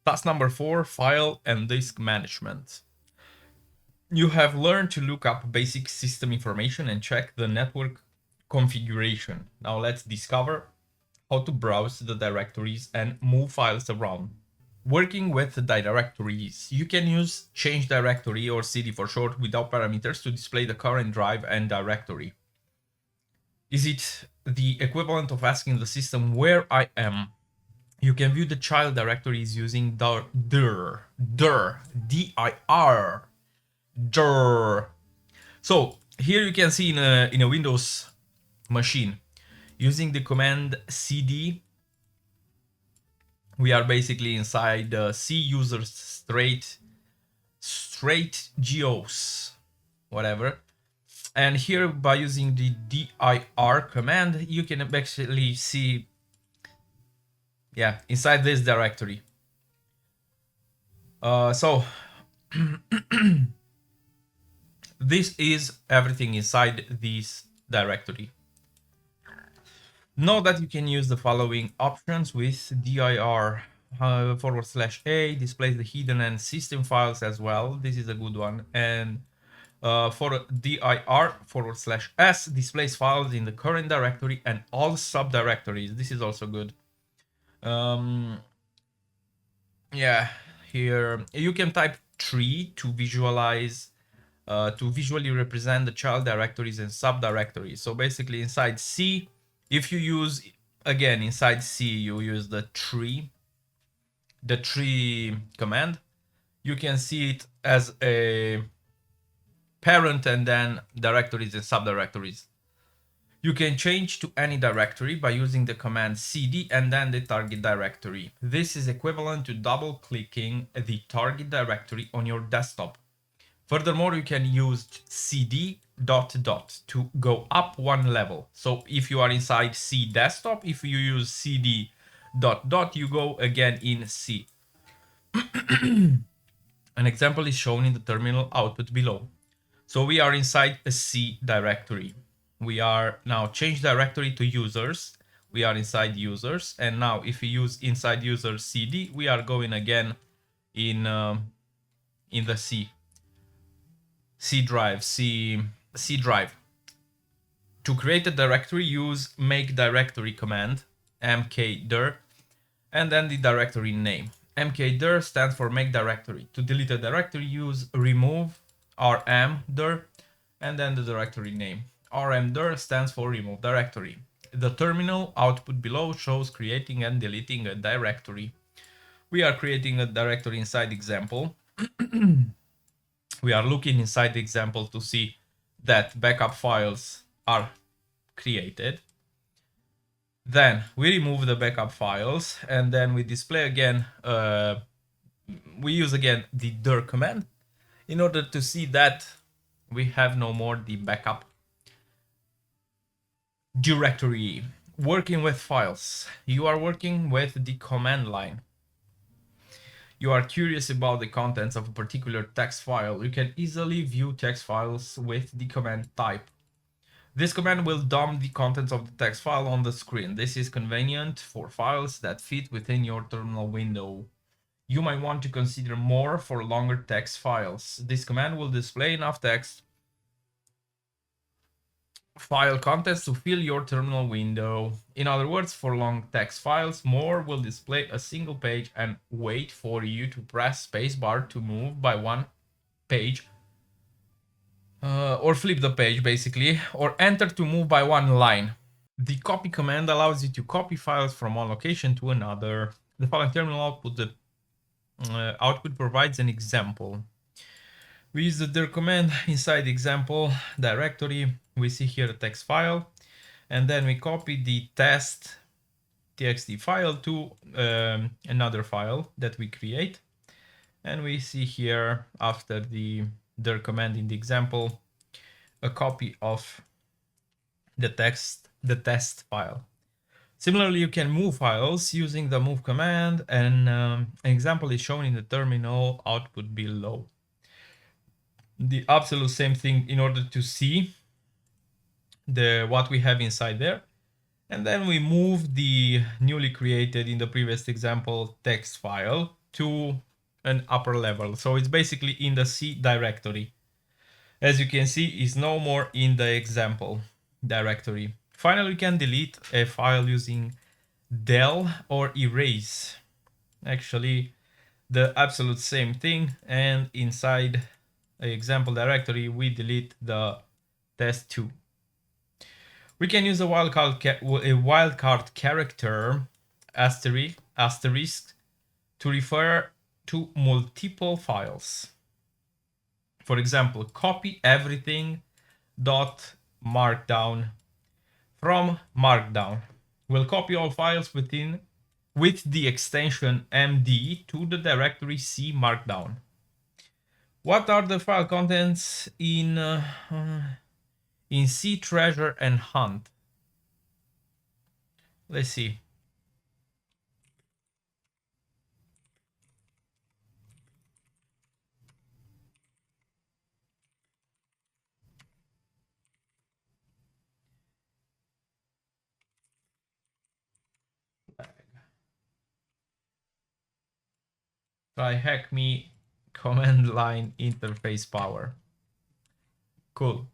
Task number 4, file and disk management. You have learned to look up basic system information and check the network configuration. Now let's discover how to browse the directories and move files around. Working with the directories, you can use change directory or cd for short without parameters to display the current drive and directory. Is it the equivalent of asking the system where I am? You can view the child directories using dir, D-I-R. So here you can see in a Windows machine, using the command cd, we are basically inside C users straight geos, whatever. And here by using the dir command, you can actually see, yeah, inside this directory. So this is everything inside this directory. Know that you can use the following options with dir /a displays the hidden and system files as well. This is a good one. And for dir /s displays files in the current directory and all subdirectories. This is also good. Yeah, here you can type tree to visualize, to visually represent the child directories and subdirectories. So basically inside C, if you use, again, inside C, you use the tree command, you can see it as a parent and then directories and subdirectories. You can change to any directory by using the command cd and then the target directory. This is equivalent to double-clicking the target directory on your desktop. Furthermore, you can use cd ... to go up one level. So if you are inside C desktop, if you use cd ... you go again in C. An example is shown in the terminal output below. So we are inside a C directory. We are now change directory to users. We are inside users. And now if we use inside users cd, we are going again in the C drive. To create a directory, use make directory command, mkdir, and then the directory name. Mkdir stands for make directory. To delete a directory, use remove rmdir and then the directory name. rmdir stands for remove directory. The terminal output below shows creating and deleting a directory. We are creating a directory inside example. We are looking inside the example to see that backup files are created. Then we remove the backup files and then we display again, we use again the dir command in order to see that we have no more the backup directory. Working with files. You are working with the command line. You are curious about the contents of a particular text file. You can easily view text files with the command type. This command will dump the contents of the text file on the screen. This is convenient for files that fit within your terminal window. You might want to consider more for longer text files. This command will display enough text file contents to fill your terminal window. In other words, for long text files, more will display a single page and wait for you to press spacebar to move by one page, or flip the page basically, or enter to move by one line. The copy command allows you to copy files from one location to another. The following terminal output provides an example. We use the dir command inside the example directory. We see here a text file, and then we copy the test.txt file to another file that we create. And we see here, after the dir command in the example, a copy of the test file. Similarly, you can move files using the move command, and an example is shown in the terminal output below. The absolute same thing in order to see what we have inside there. And then we move the newly created, in the previous example, text file to an upper level. So it's basically in the C directory. As you can see, it's no more in the example directory. Finally, we can delete a file using del or erase. Actually, the absolute same thing, and inside the example directory, we delete the test2. We can use a wildcard character asterisk to refer to multiple files. For example, copy everything dot markdown from markdown. We'll copy all files with the extension md to the directory C markdown. What are the file contents in C treasure and hunt? Let's see. Try hack me command line interface power. Cool.